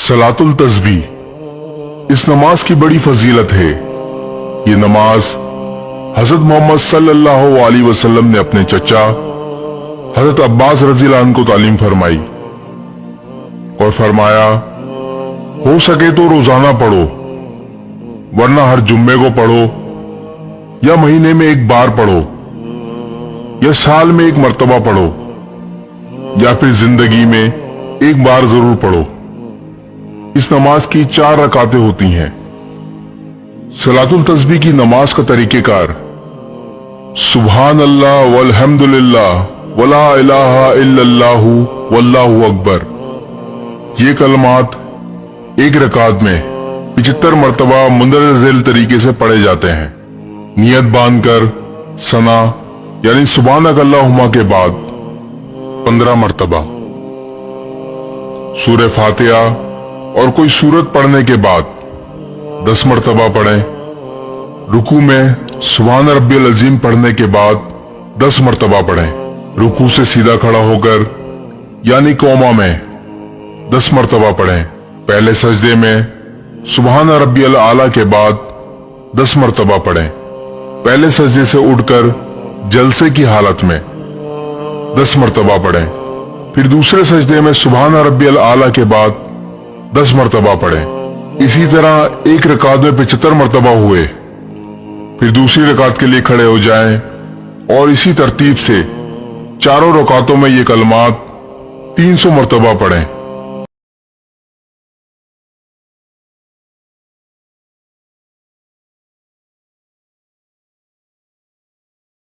सलातुल तस्बीह, इस नमाज की बड़ी फजीलत है। ये नमाज हजरत मोहम्मद सल्लल्लाहु अलैहि वसल्लम ने अपने चचा हजरत अब्बास रज़ियल्लाहु अन्हु को तालीम फरमाई और फरमाया, हो सके तो रोजाना पढ़ो, वरना हर जुम्मे को पढ़ो, या महीने में एक बार पढ़ो, या साल में एक मर्तबा पढ़ो, या फिर जिंदगी में एक बार जरूर पढ़ो। इस नमाज की 4 रकातें होती हैं। सलातुल तस्बीह की नमाज का तरीकेकार सुभान अल्लाह वल्हम्दुलिल्लाह वला इलाहा इल्लल्लाहु वल्लाहु अकबर। ये कलमात एक रकात में 75 मर्तबा मुंदरजिल तरीके से पढ़े जाते हैं। नियत बांधकर सना यानी सुभानक अल्लाहुम्मा के बाद 15 मर्तबा, सूरह फातिहा और कोई सूरत पढ़ने के बाद 10 मर्तबा पढ़ें। रुकू में सुभान रब्बियल अजीम पढ़ने के बाद 10 मर्तबा पढ़ें। रुकू से सीधा खड़ा होकर यानी कौमा में 10 मर्तबा पढ़ें। पहले सजदे में सुभान रब्बियल आला के बाद 10 मर्तबा पढ़ें। पहले सजदे से उठकर जलसे की हालत में 10 मर्तबा पढ़ें। फिर दूसरे सजदे में सुभान रब्बियल आला के बाद 10 मर्तबा पढ़ें। इसी तरह एक रकात में 75 मर्तबा हुए। फिर दूसरी रकात के लिए खड़े हो जाएं और इसी तरतीब से चारों रकातों में ये कलमात 300 मर्तबा पढ़ें।